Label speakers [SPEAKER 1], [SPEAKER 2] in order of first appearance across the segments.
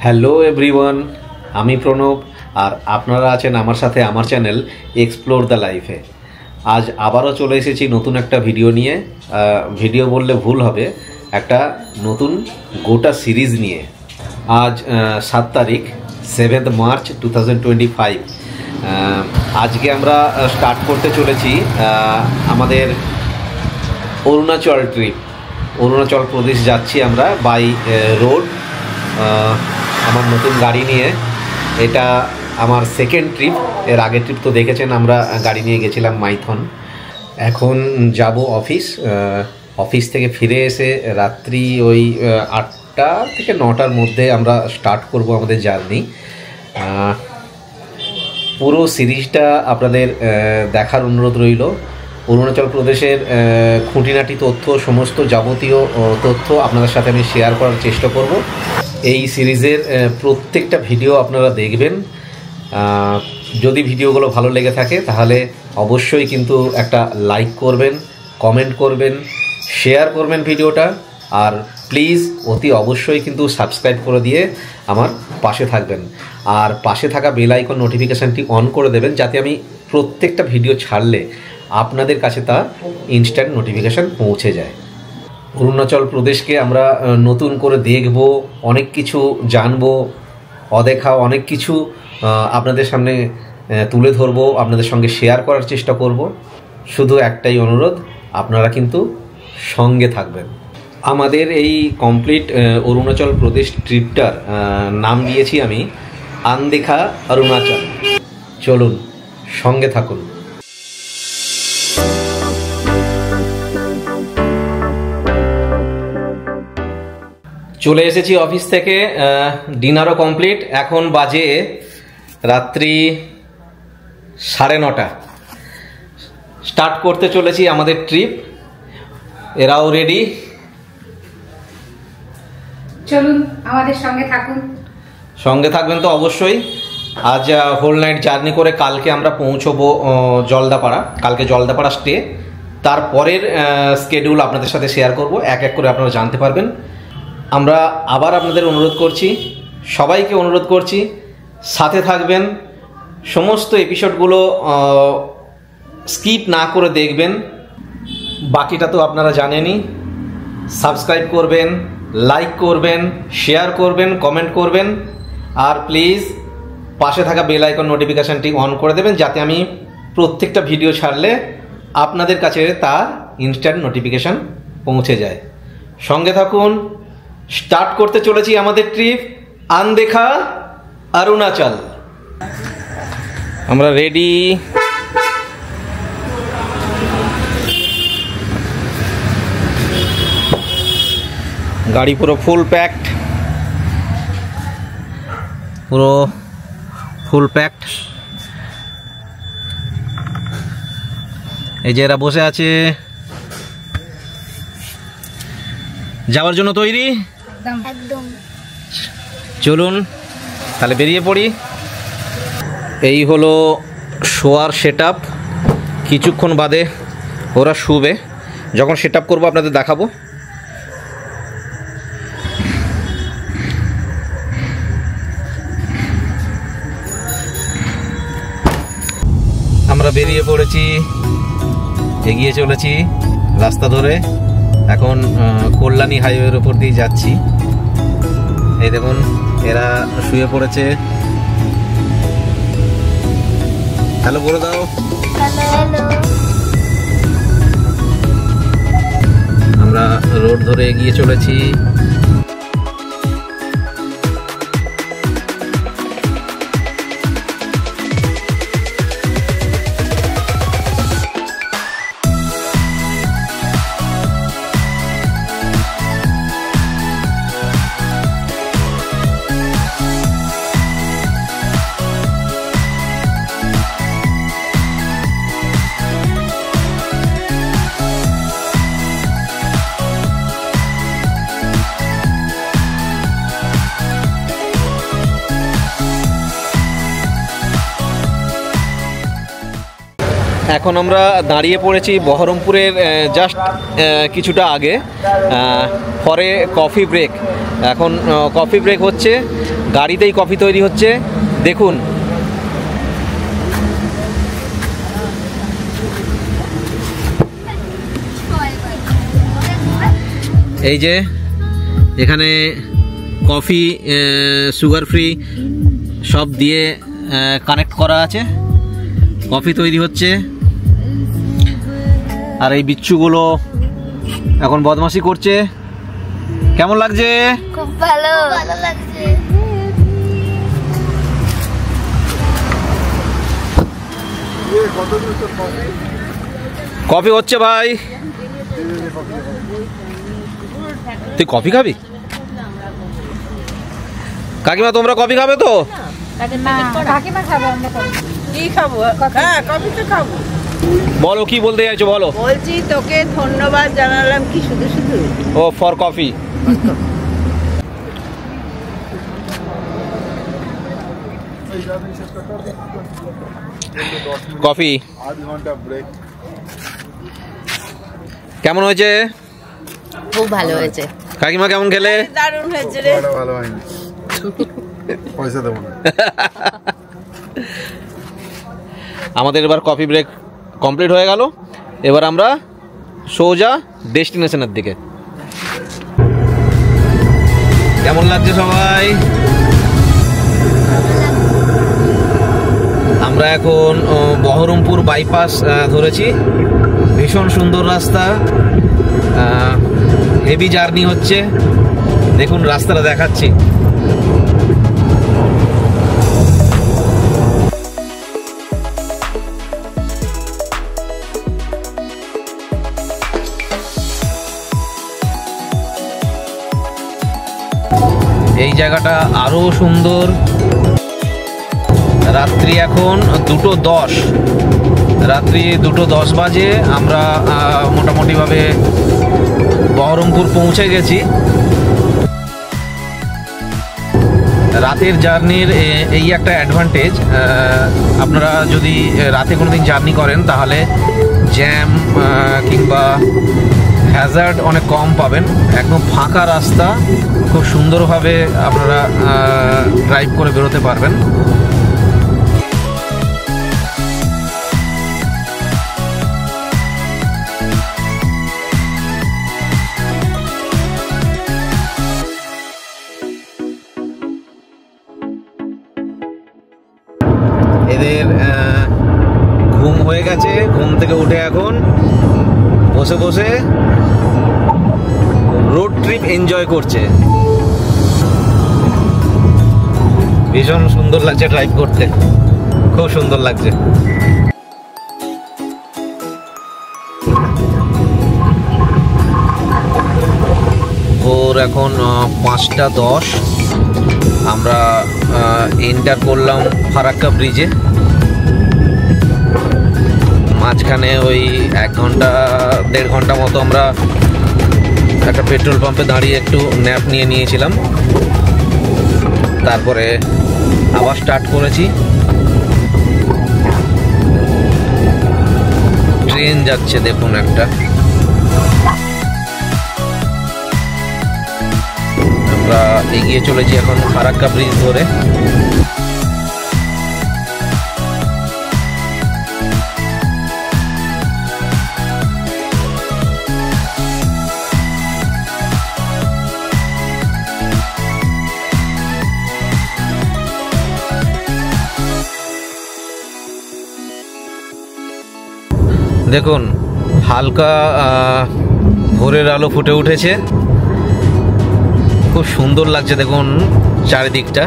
[SPEAKER 1] Hello everyone, আমি প্রণব আর আপনারা আছেন আমার সাথে আমার চ্যানেল এক্সপ্লোর দ্য লাইফে। আজ আবারও চলে এসেছি নতুন একটা ভিডিও নিয়ে। ভিডিও বললে ভুল হবে, একটা নতুন গোটা সিরিজ নিয়ে। আজ 7 তারিখ 7 মার্চ 2025। আজকে আমরা স্টার্ট করতে চলেছি আমাদের অরুণাচল ট্রিপ। অরুণাচল প্রদেশ যাচ্ছি আমরা বাই রোড, আমার নতুন গাড়ি নিয়ে। এটা আমার সেকেন্ড ট্রিপ। এর আগের ট্রিপ তো দেখেছেন, আমরা গাড়ি নিয়ে গেছিলাম মাইথন। এখন যাব অফিস থেকে ফিরে এসে রাত্রি ওই 8টা থেকে 9টার মধ্যে আমরা স্টার্ট করব আমাদের জার্নি। পুরো সিরিজটা আপনাদের দেখার অনুরোধ রইল। অরুণাচল প্রদেশের খুঁটিনাটি তথ্য, সমস্ত যাবতীয় তথ্য আপনাদের সাথে আমি শেয়ার করার চেষ্টা করব। এই সিরিজের প্রত্যেকটা ভিডিও আপনারা দেখবেন। যদি ভিডিওগুলো ভালো লেগে থাকে তাহলে অবশ্যই কিন্তু একটা লাইক করবেন, কমেন্ট করবেন, শেয়ার করবেন ভিডিওটা, আর প্লিজ অতি অবশ্যই কিন্তু সাবস্ক্রাইব করে দিয়ে আমার পাশে থাকবেন। আর পাশে থাকা বেল আইকন নোটিফিকেশানটি অন করে দেবেন, যাতে আমি প্রত্যেকটা ভিডিও ছাড়লে আপনাদের কাছে তা ইনস্ট্যান্ট নোটিফিকেশান পৌঁছে যায়। অরুণাচল প্রদেশকে আমরা নতুন করে দেখব, অনেক কিছু জানবো, অদেখা অনেক কিছু আপনাদের সামনে তুলে ধরবো, আপনাদের সঙ্গে শেয়ার করার চেষ্টা করব। শুধু একটাই অনুরোধ, আপনারা কিন্তু সঙ্গে থাকবেন। আমাদের এই কমপ্লিট অরুণাচল প্রদেশ ট্রিপটার নাম দিয়েছি আমি আনদেখা অরুণাচল। চলুন সঙ্গে থাকুন। চলে এসেছি অফিস থেকে, ডিনারও কমপ্লিট। এখন বাজে রাত্রি 9:30। স্টার্ট করতে চলেছি আমাদের ট্রিপ। এরাও রেডি,
[SPEAKER 2] চলুন আমাদের সঙ্গে থাকুন।
[SPEAKER 1] সঙ্গে থাকবেন তো অবশ্যই। আজ হোল নাইট জার্নি করে কালকে আমরা পৌঁছবো জলদাপাড়া। কালকে জলদাপাড়া স্টে, তারপরের স্কেডিউল আপনাদের সাথে শেয়ার করব, এক এক করে আপনারা জানতে পারবেন। আমরা আবার আপনাদের অনুরোধ করছি, সবাইকে অনুরোধ করছি, সাথে থাকবেন, সমস্ত এপিসোডগুলো স্কিপ না করে দেখবেন। বাকিটা তো আপনারা জানেনই। সাবস্ক্রাইব করবেন, লাইক করবেন, শেয়ার করবেন, কমেন্ট করবেন, আর প্লিজ পাশে থাকা বেল আইকন নোটিফিকেশানটি অন করে দেবেন, যাতে আমি প্রত্যেকটা ভিডিও ছাড়লে আপনাদের কাছে তার ইনস্ট্যান্ট নোটিফিকেশান পৌঁছে যায়। সঙ্গে থাকুন। স্টার্ট করতে চলেছি আমাদের ট্রিপ আনদেখা অরুণাচল। আমরা রেডি। গাড়ি পুরো ফুল প্যাকড, পুরো ফুল প্যাকড। এই যে এরা বসে আছে, যাওয়ার জন্য তৈরি
[SPEAKER 2] একদম।
[SPEAKER 1] চলুন তাহলে বেরিয়ে পড়ি। এই হলো শোয়ার সেট আপ। কিছুক্ষণ বাদে ওরা শুবে, যখন সেট আপ করবো আপনাদের দেখাবো। আমরা বেরিয়ে পড়েছি, এগিয়ে চলেছি রাস্তা ধরে। এখন কল্যাণী হাইওয়ের ওপর দিয়ে যাচ্ছি। এই দেখুন এরা শুয়ে পড়েছে। হ্যালো বলে দাও। আমরা রোড ধরে এগিয়ে চলেছি। এখন আমরা দাঁড়িয়ে পড়েছি বহরমপুরের জাস্ট কিছুটা আগে পরে কফি ব্রেক। এখন কফি ব্রেক হচ্ছে, গাড়িতেই কফি তৈরি হচ্ছে। দেখুন এই যে এখানে কফি সুগার ফ্রি সব দিয়ে কানেক্ট করা আছে, কফি তৈরি হচ্ছে। আর এই বিচ্ছুগুলো এখন বদমাশি করছে। কেমন লাগছে?
[SPEAKER 3] খুব ভালো লাগছে।
[SPEAKER 1] কফি হচ্ছে ভাই, তুই কফি খাবি? কাকিমা তোমরা কফি খাবে তো?
[SPEAKER 2] কাকিমা খাবে, আমরা খাবো।
[SPEAKER 4] কি খাবো? হ্যাঁ, কফি তো খাবো।
[SPEAKER 1] বলো কি বলতে চাইছো বলো।
[SPEAKER 4] বলছি তোকে ধন্যবাদ জানালাম কি শুধু শুধু।
[SPEAKER 1] O for coffee. কফি কেমন হয়েছে?
[SPEAKER 3] খুব ভালো হয়েছে।
[SPEAKER 1] কাকিমা কেমন খেলে?
[SPEAKER 4] দারুণ হয়েছে রে।
[SPEAKER 5] ভালো হয়নি, পয়সা দেবো না।
[SPEAKER 1] আমাদের এবার কফি ব্রেক কমপ্লিট হয়ে গেল। এবার আমরা সোজা ডেস্টিনেশনের দিকে। কেমন লাগছে সবাই? আমরা এখন বহরমপুর বাইপাস ধরেছি। ভীষণ সুন্দর রাস্তা, হেভি জার্নি হচ্ছে। দেখুন রাস্তাটা দেখাচ্ছি। এই জায়গাটা আরো সুন্দর। রাত্রি এখন 2:10, রাত্রি 2:10 বাজে। আমরা মোটামুটিভাবে বহরমপুর পৌঁছে গেছি। রাতের জার্নির এই একটা অ্যাডভান্টেজ, আপনারা যদি রাতে কোনোদিন জার্নি করেন তাহলে জ্যাম কিংবা হ্যাজার্ড অনেক কম পাবেন। একদম ফাঁকা রাস্তা, খুব সুন্দরভাবে আপনারা ড্রাইভ করে বেরোতে পারবেন। এদের ঘুম হয়ে গেছে, ঘুম থেকে উঠে এখন বসে বসে রোড ট্রিপ এনজয় করছে। ভীষণ সুন্দর লাগছে ড্রাইভ করতে, খুব সুন্দর লাগছে। ভোর এখন 5:10। আমরা এন্টার করলাম ফারাক্কা ব্রিজে। মাঝখানে ওই 1 ঘন্টা 1.5 ঘন্টা মতো আমরা একটা পেট্রোল পাম্পে দাঁড়িয়ে একটু ন্যাপ নিয়েছিলাম। তারপরে আবার স্টার্ট করেছি। ট্রেন যাচ্ছে দেখুন একটা। আমরা এগিয়ে চলেছি এখন ফারাক্কা ব্রিজ ধরে। দেখুন হালকা ভোরের আলো ফুটে উঠেছে, খুব সুন্দর লাগছে দেখুন চারিদিকটা।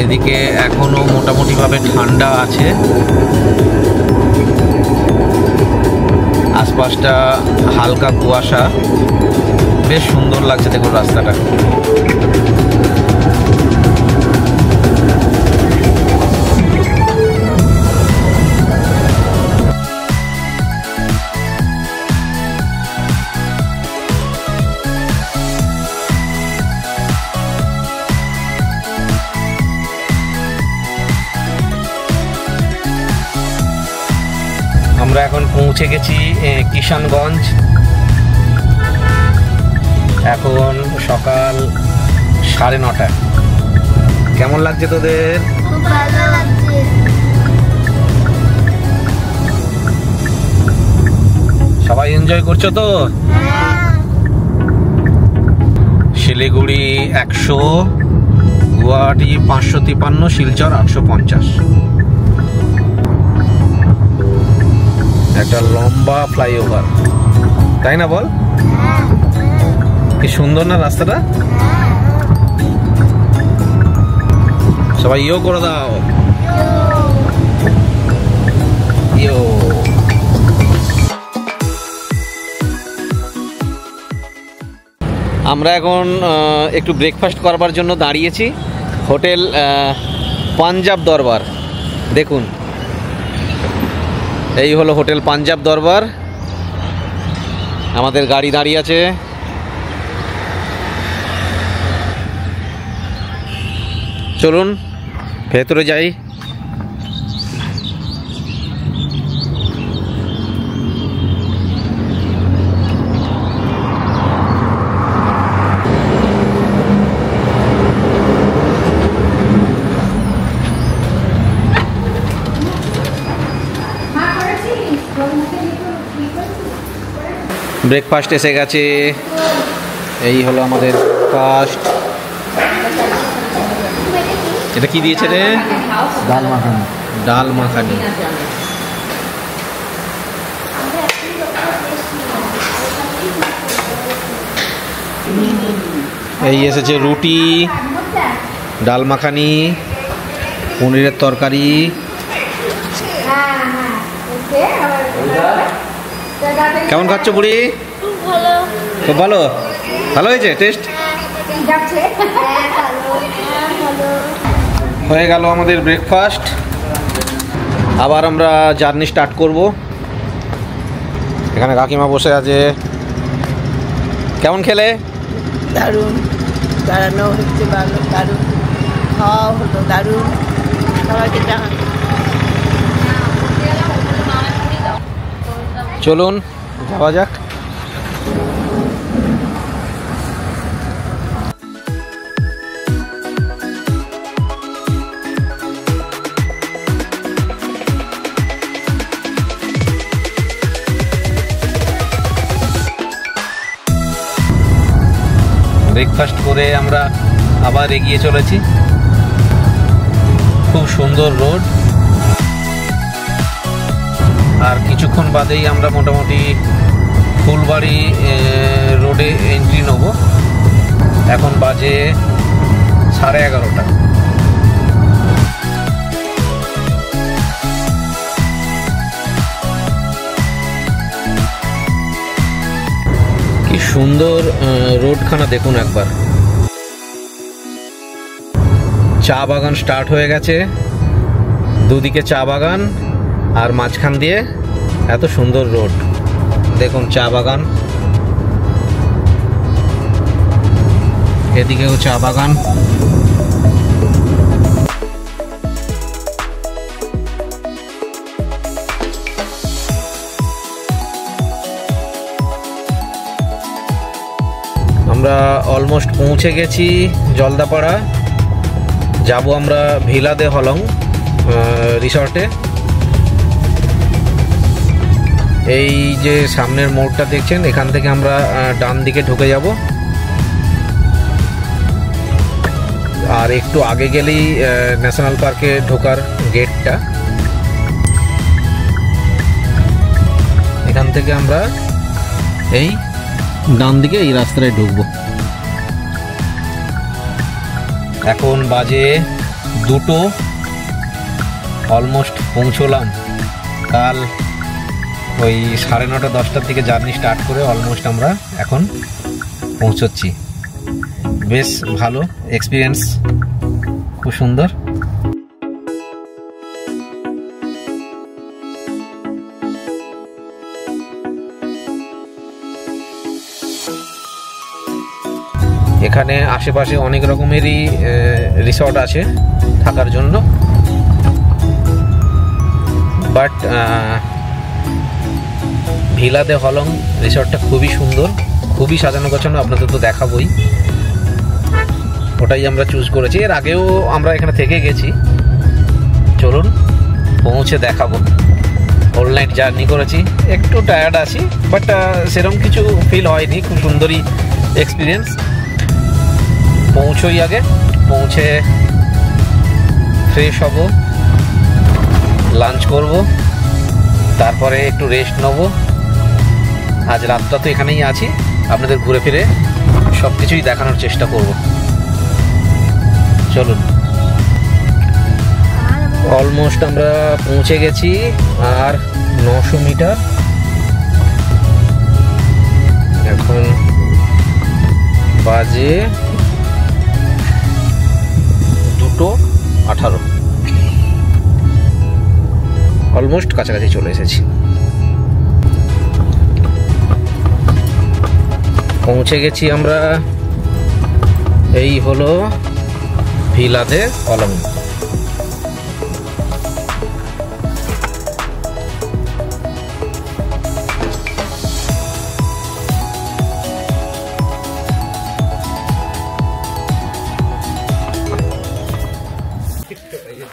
[SPEAKER 1] এদিকে এখনো মোটামুটিভাবে ঠান্ডা আছে, আশপাশটা হালকা কুয়াশা। বেশ সুন্দর লাগছে দেখুন রাস্তাটা। আমরা এখন পৌঁছে গেছি কিষানগঞ্জ। এখন সকাল 9:30। কেমন লাগছে তোদের?
[SPEAKER 3] খুব ভালো লাগছে।
[SPEAKER 1] সবাই এনজয় করছো তো? শিলিগুড়ি 100, গুয়াহাটি 553, শিলচর 850। একটা লম্বা ফ্লাইওভার, তাই না বল? কি সুন্দর না রাস্তাটা। সবাই ইয়ো করে দাও, ইয়ো। আমরা এখন একটু ব্রেকফাস্ট করবার জন্য দাঁড়িয়েছি হোটেল পাঞ্জাব দরবার। দেখুন, এই হলো হোটেল পাঞ্জাব দরবার। আমাদের গাড়ি দাঁড়িয়ে আছে। চলুন ভেতরে যাই। ব্রেকফাস্ট এসে গেছে। এই হলো আমাদের ফার্স্ট। এটা কি দিয়েছে রে?
[SPEAKER 5] ডাল মাখানি।
[SPEAKER 1] ডাল মাখানি। এই এসেছে রুটি, ডাল মাখানি, পনিরের তরকারি। কেমন খাচ্ছ বুড়ি? খুব ভালো। ভালো হয়েছে টেস্ট? হয়ে গেল আমাদের ব্রেকফাস্ট। আবার আমরা জার্নি স্টার্ট করব। এখানে কাকিমা বসে আছে। কেমন খেলে?
[SPEAKER 4] দারুণ, দাঁড়ানো হচ্ছে ভালো, দারুণ খাওয়া হলো, দারুণ। সবাইকে জানান।
[SPEAKER 1] চলুন যাওয়া যাক। ব্রেকফাস্ট করে আমরা আবার এগিয়ে চলেছি। খুব সুন্দর রোড। আর কিছুক্ষণ বাদেই আমরা মোটামুটি ফুলবাড়ি রোডে এন্ট্রি নেব। এখন বাজে 11:30। কি সুন্দর রোডখানা দেখুন একবার। চা বাগান স্টার্ট হয়ে গেছে, দুদিকে চা বাগান আর মাঝখান দিয়ে এত সুন্দর রোড। দেখুন চা বাগান, এদিকেও চা বাগান। আমরা অলমোস্ট পৌঁছে গেছি জলদাপাড়া। যাব আমরা ভিলা দে হলং রিসর্টে। এই যে সামনের মোড়টা দেখছেন, এখান থেকে আমরা ডান দিকে ঢুকে যাব। আর একটু আগে গেলেই ন্যাশনাল পার্কে ঢোকার গেটটা। এখান থেকে আমরা এই ডান দিকে এই রাস্তায় ঢুকবো। এখন বাজে 2টো, অলমোস্ট পৌঁছলাম। কাল ওই 9:30 10টার দিকে জার্নি স্টার্ট করে অলমোস্ট আমরা এখন পৌঁছচ্ছি। বেশ ভালো এক্সপিরিয়েন্স, খুব সুন্দর। এখানে আশেপাশে অনেক রকমেরই রিসর্ট আছে থাকার জন্য, বাট ভিলা দে হলং রিসর্টটা খুবই সুন্দর, খুবই সাজানো গোছানো, আপনাদের তো দেখাবই। ওটাই আমরা চুজ করেছি, এর আগেও আমরা এখানে থেকে গেছি। চলুন পৌঁছে দেখাবো। হোল নাইট জার্নি করেছি, একটু টায়ার্ড আছি, বাট সেরকম কিছু ফিল হয়নি, খুব সুন্দরই এক্সপিরিয়েন্স। পৌঁছই আগে, পৌঁছে ফ্রেশ হব, লাঞ্চ করব, তারপরে একটু রেস্ট নেব। আজ রাতটা তো এখানেই আছি, আপনাদের ঘুরে ফিরে সব কিছুই দেখানোর চেষ্টা করব। চলুন, অলমোস্ট আমরা পৌঁছে গেছি, আর 900 মিটার। এখন বাজে 2:18, অলমোস্ট কাছাকাছি চলে এসেছি। পৌঁছে গেছি আমরা, এই হলো ভিলা দে হলং।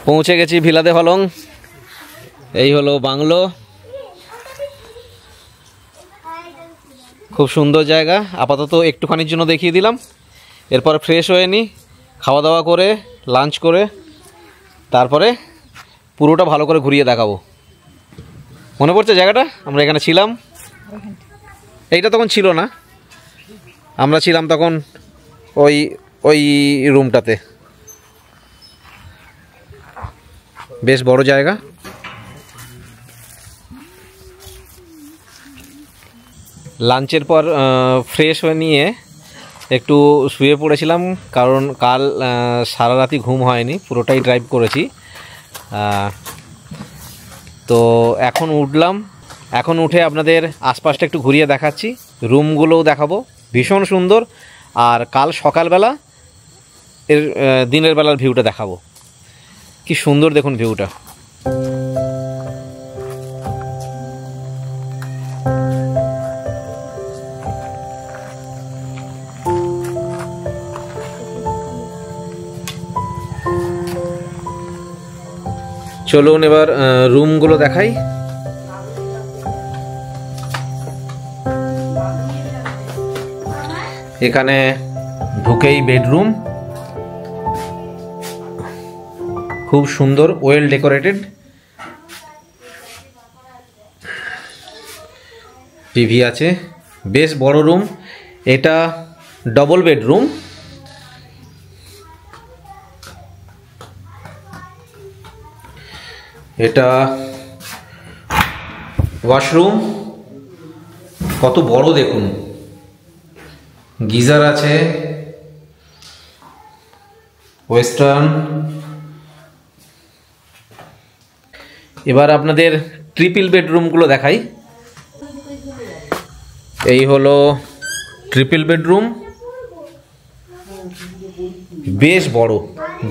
[SPEAKER 1] পৌঁছে গেছি ভিলা দে হলং, এই হলো বাংলো। খুব সুন্দর জায়গা। আপাতত একটুখানির জন্য দেখিয়ে দিলাম, এরপর ফ্রেশ হয়ে নিই, খাওয়া দাওয়া করে লাঞ্চ করে তারপরে পুরোটা ভালো করে ঘুরিয়ে দেখাবো। মনে পড়ছে জায়গাটা, আমরা এখানে ছিলাম। এইটা তখন ছিল না, আমরা ছিলাম তখন ওই রুমটাতে। বেশ বড় জায়গা। লাঞ্চের পর ফ্রেশ হয়ে নিয়ে একটু শুয়ে পড়েছিলাম, কারণ কাল সারা রাতি ঘুম হয়নি, পুরোটাই ড্রাইভ করেছি। তো এখন উঠলাম, এখন উঠে আপনাদের আশপাশটা একটু ঘুরিয়ে দেখাচ্ছি, রুমগুলোও দেখাবো, ভীষণ সুন্দর। আর কাল সকালবেলা এর দিনের বেলার ভিউটা দেখাবো, কি সুন্দর দেখুন ভিউটা। চলুন এবার রুমগুলো দেখাই। এখানে ঢুকেই বেডরুম, খুব সুন্দর, ওয়েল ডেকোরেটেড। টিভি আছে, বেশ বড় রুম। এটা ডবল বেডরুম। এটা ওয়াশরুম, কত বড় দেখুন, গিজার আছে, ওয়েস্টার্ন। এবার আপনাদের ট্রিপল বেডরুমগুলো দেখাই। এই হলো ট্রিপল বেডরুম,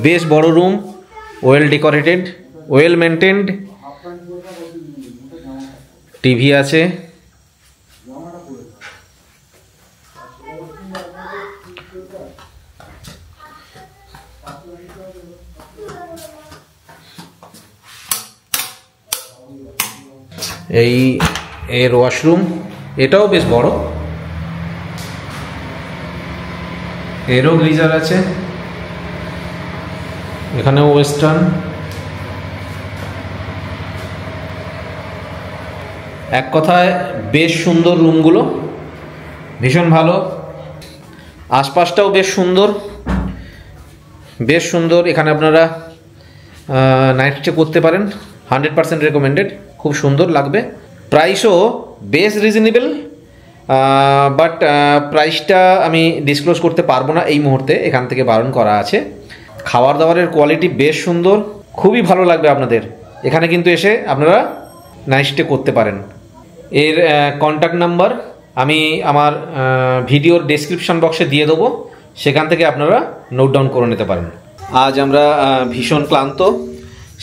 [SPEAKER 1] বেশ বড় room, well decorated, well maintained. TV আছে, এই এর ওয়াশরুম, এটাও বেশ বড়, এরও গিজার আছে, এখানেও ওয়েস্টার্ন। এক কথায় বেশ সুন্দর রুমগুলো, ভীষণ ভালো। আশপাশটাও বেশ সুন্দর, এখানে আপনারা নাইট স্টে করতে পারেন, 100% রেকমেন্ডেড, খুব সুন্দর লাগবে। প্রাইসও বেশ রিজনেবল, বাট প্রাইসটা আমি ডিসক্লোজ করতে পারবো না এই মুহূর্তে, এখান থেকে বারণ করা আছে। খাবার দাবারের কোয়ালিটি বেশ সুন্দর, খুবই ভালো লাগবে আপনাদের। এখানে কিন্তু এসে আপনারা নাইট স্টে করতে পারেন। এর কন্ট্যাক্ট নাম্বার আমি আমার ভিডিওর ডেসক্রিপশন বক্সে দিয়ে দেবো, সেখান থেকে আপনারা নোট ডাউন করে নিতে পারেন। আজ আমরা ভীষণ ক্লান্ত,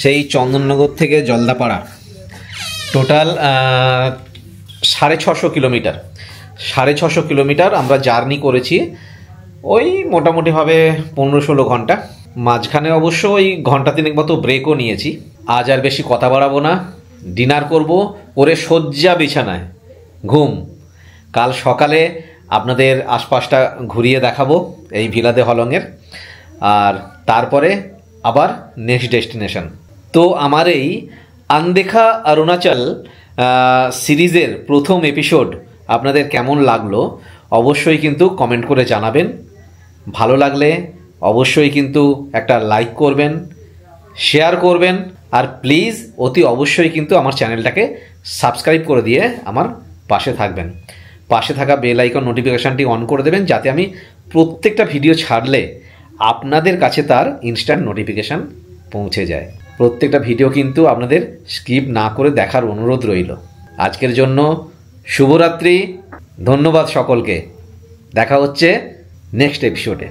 [SPEAKER 1] সেই চন্দননগর থেকে জলদাপাড়া টোটাল 650 কিলোমিটার। 650 কিলোমিটার আমরা জার্নি করেছি, ওই মোটামুটিভাবে 15-16 ঘন্টা। মাঝখানে অবশ্য ওই ঘন্টা তিনেক মতো ব্রেকও নিয়েছি। আজ আর বেশি কথা বাড়াবো না, ডিনার করব, করে শয্যা বিছানায় ঘুম। কাল সকালে আপনাদের আশপাশটা ঘুরিয়ে দেখাবো এই ভিলা দে হলংয়ের, আর তারপরে আবার নেক্সট ডেস্টিনেশন। তো আমার এই আনদেখা অরুণাচল সিরিজের প্রথম এপিসোড আপনাদের কেমন লাগলো অবশ্যই কিন্তু কমেন্ট করে জানাবেন। ভালো লাগলে অবশ্যই কিন্তু একটা লাইক করবেন, শেয়ার করবেন, আর প্লিজ অতি অবশ্যই কিন্তু আমার চ্যানেলটাকে সাবস্ক্রাইব করে দিয়ে আমার পাশে থাকবেন। পাশে থাকা বেল আইকন নোটিফিকেশানটি অন করে দেবেন, যাতে আমি প্রত্যেকটা ভিডিও ছাড়লে আপনাদের কাছে তার ইনস্ট্যান্ট নোটিফিকেশান পৌঁছে যায়। প্রত্যেকটা ভিডিও কিন্তু আপনাদের স্কিপ না করে দেখার অনুরোধ রইল। আজকের জন্য শুভরাত্রি, ধন্যবাদ সকলকে। দেখা হচ্ছে নেক্সট এপিসোডে।